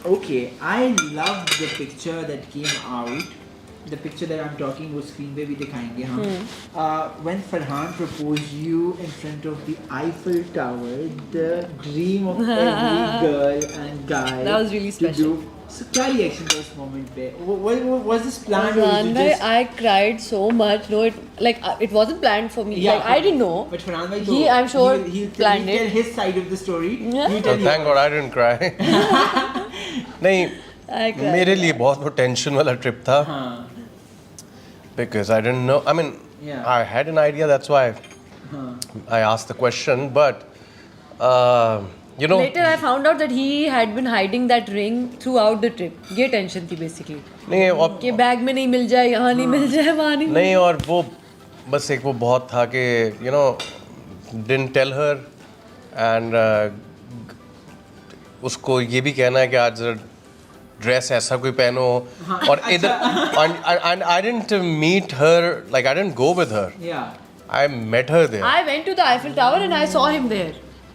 Okay, I love the picture that came out. The picture that I'm talking वो screen पे भी दिखाएंगे हम. When Farhan proposed you in front of the Eiffel Tower, the dream of every girl and guy. That was really special. To do. So क्या reaction था उस moment पे? Was this planned or was Farhan it bhai, just? I cried so much. No, it wasn't planned for me. Yeah, like I didn't know. But Farhan bhai He, I'm sure, planned he'll tell it. his side of the story. Yeah. You tell Oh, thank God I didn't cry. नहीं I cried. मेरे लिए बहुत वो tension वाला trip था हाँ. because I didn't know. I mean, Yeah. I had an idea. That's why I asked the question. But you know, Later I found out that he had been hiding that ring throughout the trip. ये tension थी basically. नहीं और कि bag में नहीं मिल जाए, यहाँ नहीं मिल जाए, वहाँ नहीं. नहीं और वो बस एक वो बहुत था कि you know didn't tell her and उसको ये भी कहना है कि आज ड्रेस ऐसा कोई पहनो और इधर and I didn't meet her, like I didn't go with her. Yeah. I met her there. I went to the Eiffel Tower and I saw him there.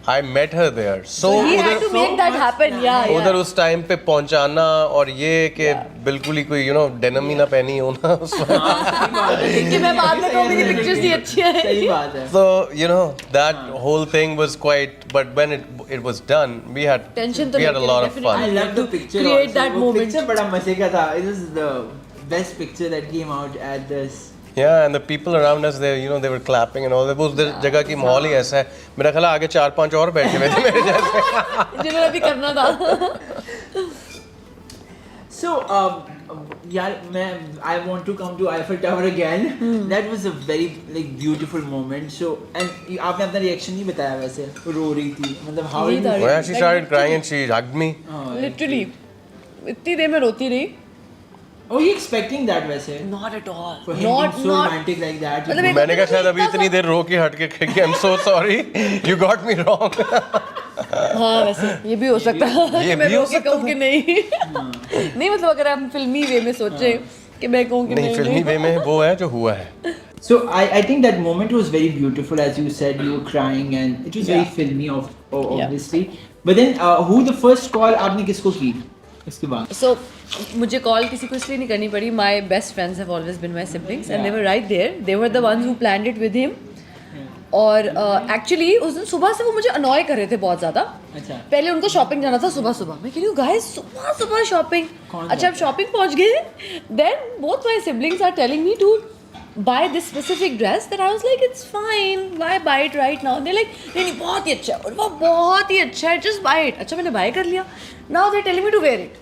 I met her there. So He had उधर to make that happen. Yeah, उधर yeah. उस time पे पहुंचाना और ये कि बिल्कुल ही कोई डेनिम ही ना पहनी हो ना उसमें. कि मैं बाद में कहूँगी कि pictures नहीं अच्छी है. सही बात है. So that whole thing was quite, but when it was done, we had Tension तो we had a लेकिन lot of definitely. fun. I love the picture. Create also. that वो moment. picture बड़ा मजे का था. It was the best picture that came out at this. Yeah, and the people around us, they were clapping and all that. उस जगह की माहौल ही ऐसा है. मेरा ख्याल है आगे 4-5 और बैठे हुए थे मेरे जैसे. जिन्होंने अभी करना था. So यार I want to come to Eiffel Tower again. That was a very beautiful moment. So and आपने अपना reaction नहीं बताया वैसे. रो रही थी. मतलब how नहीं did था. you? Well, she started crying and she hugged me. Literally. इतनी देर में रोती रही. Oh, you expecting that वैसे? Not at all. For him Not being so romantic like that. मतलब एक मैंने कहा शायद अभी इतनी देर रो के हट के कि I'm so sorry, you got me wrong. हाँ वैसे ये भी हो सकता है ये कि मैं भी हो रो के सकता कहूँ कि नहीं. नहीं मतलब अगर हम फिल्मी वे में सोचे कि मैं कहूँ कि नहीं फिल्मी वे में वो है जो हुआ है. So I think that moment was very beautiful, as you said. You were crying and it was very filmy, obviously. But then who the first call आपने किसको की इसके बाद? So मुझे कॉल किसी को इसलिए नहीं करनी पड़ी. My best friends have always been my siblings and they were right there. They were the ones who planned it with him. और एक्चुअली उस दिन सुबह से वो मुझे अनॉय कर रहे थे बहुत ज़्यादा. अच्छा. पहले उनको शॉपिंग जाना था सुबह सुबह. मैं कह रही हूँ गाइस सुबह सुबह शॉपिंग. अच्छा अब शॉपिंग पहुँच गए. Then both my siblings are telling me to buy this specific dress that I was like it's fine, why buy it right now? They're like नहीं बहुत ही अच्छा है और वो बहुत ही अच्छा है, just buy it. अच्छा मैंने buy कर लिया. Now they're telling me to wear it.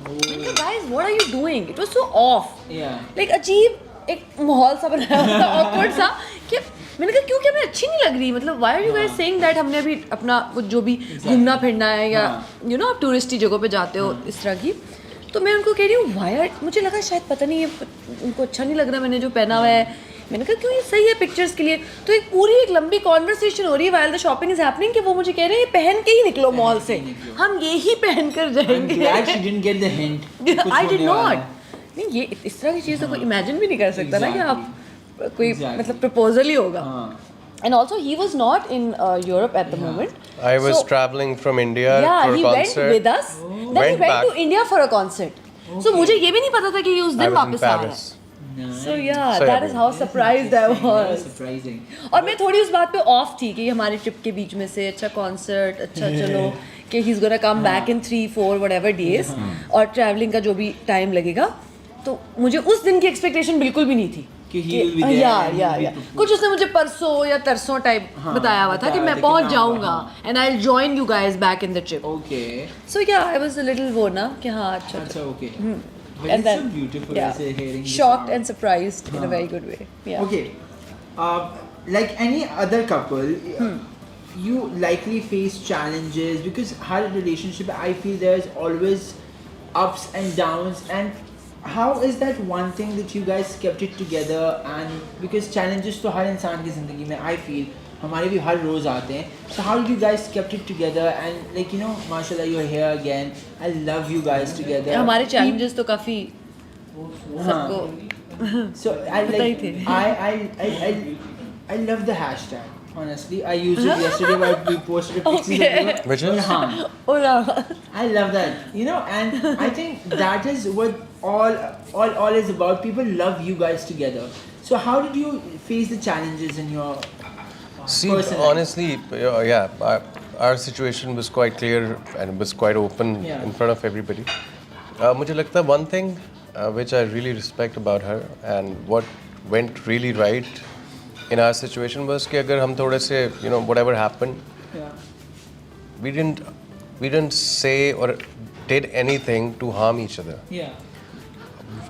मैंने कहा guys what are you doing? It was so off. Yeah. Like अजीब एक माहौल सा बनाया हुआ था awkward सा कि मैंने कहा क्यों क्या मैं अच्छी नहीं लग रही. मतलब why are you guys saying that? हमने अभी अपना कुछ जो भी घूमना फिरना है या you know आप टूरिस्टी जगहों पे जाते हो इस तरह की. तो मैं उनको कह रही हूँ वायर. मुझे लगा शायद पता नहीं ये उनको अच्छा नहीं लग रहा मैंने जो पहना हुआ है. मैंने कहा क्यों ये सही है पिक्चर्स के लिए. तो एक पूरी एक लंबी कॉन्वर्सेशन हो रही है while the shopping is happening कि वो मुझे कह रहे हैं ये पहन के ही निकलो मॉल से. हम ये ही पहन कर I'm जाएंगे. glad she didn't get the hint. I did not. नहीं ये इस तरह की चीज़ तो कोई इमेजिन भी नहीं कर सकता ना कि आप कोई मतलब प्रपोजल ही होगा. And also he was not in Europe at the moment. I was So- traveling from India Yeah, for a he concert. went with us. Then he Went went back. to India for a concert. So मुझे ये भी नहीं पता था कि ये उस I दिन was in वापस आ रहा Paris. है. So yeah, So, that yeah. is how surprised I was. Surprising. और मैं थोड़ी उस बात पे ऑफ थी कि हमारे ट्रिप के बीच में से अच्छा कॉन्सर्ट अच्छा चलो कि he's gonna come back in 3-4 whatever days और ट्रैवलिंग का जो भी टाइम लगेगा. तो मुझे उस दिन की एक्सपेक्टेशन बिल्कुल भी नहीं थी. कि he will be there and he will be prepared. कुछ उसने मुझे परसों या तरसों टाइप बताया हुआ था कि मैं पहुंच जाऊंगा and I'll join you guys back in the trip. Okay. So yeah, I was a little वो ना कि हाँ अच्छा. अच्छा okay. But And it's then so beautiful yeah, ऐसे hearing this shocked out. and surprised in a very good way. Yeah. Okay. Like any other couple, you likely face challenges because her relationship I feel there's always ups and downs. And how is that one thing that you guys kept it together? And because challenges तो हर इंसान की ज़िंदगी में I feel हमारे भी हर रोज़ आते हैं. So how did you guys kept it together? And like you know, mashallah, you're here again. I love you guys together. हमारे challenges तो काफी सबको So I पता ही like थे. I love the hashtag. Honestly, I used it yesterday, but we posted a picture Okay. of you. Which is? Orhan. Oh, I love that. You know, and I think that is what all is about. People love you guys together. So how did you face the challenges in your See, personal life? honestly, our situation was quite clear and it was quite open Yeah. in front of everybody. मुझे लगता है one thing which I really respect about her and what went really right in our situation was कि अगर हम थोड़े से whatever happened, Yeah. we didn't say or did anything to harm each other. Yeah.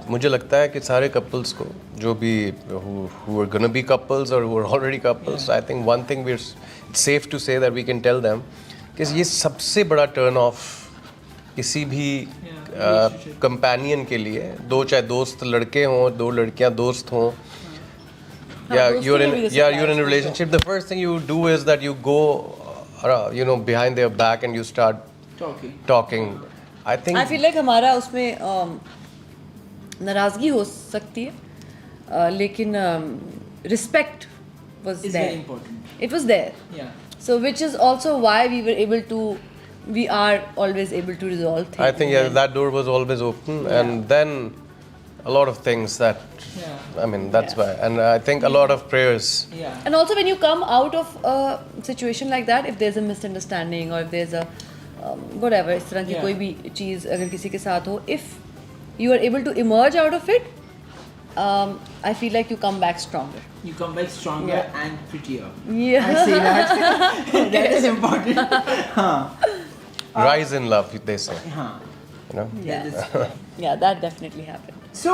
मुझे लगता है कि सारे couples को जो भी who are gonna be couples or who are already couples, I think one thing it's safe to say that we can tell them कि ये सबसे बड़ा turn off किसी भी relationship. कंपेनियन के लिए, दो चाहे दोस्त लड़के हों, दो लड़कियां दोस्त हों, दोस्ती you're में in भी जैसे you're in a plans relationship, the first thing you do is that you go behind their back and you start talking. I think I feel like हमारा उसमें नाराज़गी हो सकती है, लेकिन respect was It's there. very important. It was there. Yeah. So which is also why we are always able to resolve things. I think that door was always open, and then a lot of things that Yeah. I mean that's why, and I think a lot of prayers. Yeah. And also when you come out of a situation like that, if there's a misunderstanding or if there's a whatever इस तरह की Yeah. कोई भी चीज़ अगर किसी के साथ हो, if you are able to emerge out of it, I feel like you come back stronger. You come back stronger Yeah. and prettier. Yeah. I say that. That is important. Huh. Rise in love, they say. Huh. You know. Yeah. that's- Yeah, that definitely happened. So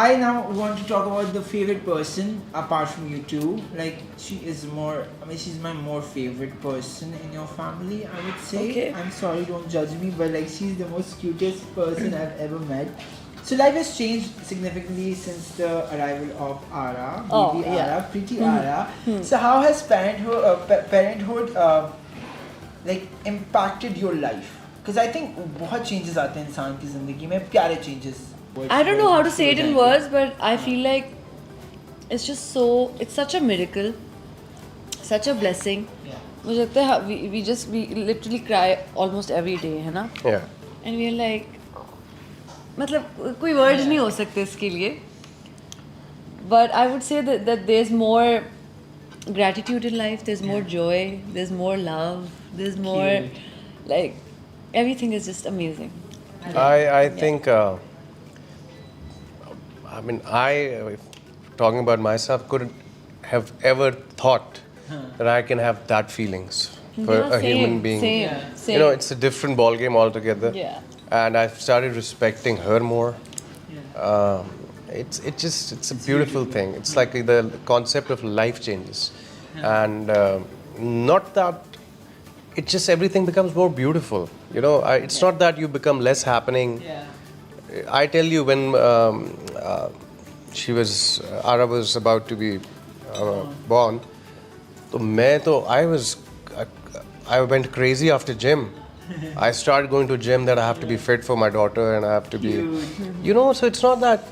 I now want to talk about the favorite person apart from you two. Like she's my more favorite person in your family, I would say. Okay. I'm sorry, don't judge me, but like she's the most cutest person I've ever met. So life has changed significantly since the arrival of Ara, baby yeah. Ara, pretty Ara. So how has parenthood like impacted your life? Because I think बहुत changes आते हैं इंसान की ज़िंदगी में, प्यारे changes. I don't know how to say it in words, but I feel like it's such a miracle, such a blessing. Yeah. मुझे लगता है we literally cry almost every day, है ना? Yeah. And we are like, मतलब कोई words नहीं हो सकते इसके लिए. But I would say that there's more gratitude in life, there's more joy, there's more love, there's more like everything is just amazing. I think, I mean, talking about myself, couldn't have ever thought that I can have that feelings for Yeah, a human being. Same, Yeah. same. You know, it's a different ball game altogether. Yeah. And I've started respecting her more. Yeah. It's a beautiful thing. It's like the concept of life changes, and not that. It just everything becomes more beautiful. You know, it's not that you become less happening. Yeah. I tell you, when Ara was about to be born, I went crazy after gym. I started going to gym that I have to be fit for my daughter and I have to be, you know. So it's not that.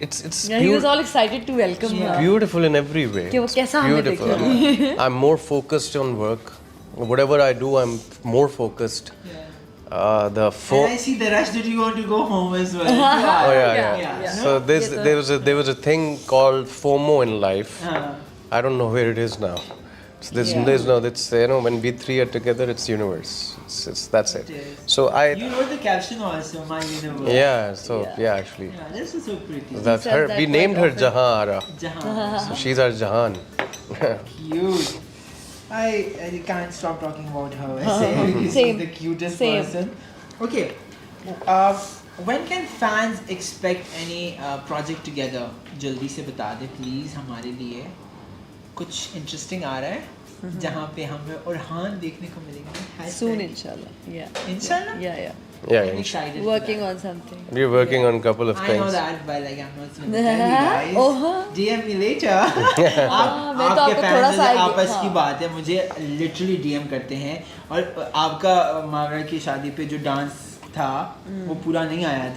It's Yeah, he was all excited to welcome her. beautiful in every way. कि वो It's कैसा हमें beautiful. देखेगा। I'm more focused on work. Whatever I do, I'm more focused. And I see the rush that you want to go home as well. Oh yeah. Yeah. So there was a thing called FOMO in life. Uh, I don't know where it is now. So there's no. It's when we three are together, it's universe. That's it. It is. So you wrote the caption also, my universe. yeah. So yeah, actually, Yeah, this is so pretty. that's says her. that We quite named her often. Jahan Ara. Jahan. So she's our Jahan. Cute. I can't stop talking about her. She's Same. the cutest Same. person. Okay. When can fans expect any project together? जल्दी से बता दे please हमारे लिए. कुछ interesting आ रहा है जहाँ पे हमें Orhan देखने को मिलेंगे. Soon, inshallah. Yeah. Inshallah? Yeah. Yeah. I'm excited. for Working that. on something. We're working on a couple of I know things. that, but like I'm not going to tell you guys. Oh. DM me later. आप मैं तो आपके आपको थोड़ा fans सा से idea- आपस की हाँ। बात है, मुझे literally DM करते हैं और आपका मावरा की शादी पे जो डांस था वो पूरा नहीं आया था.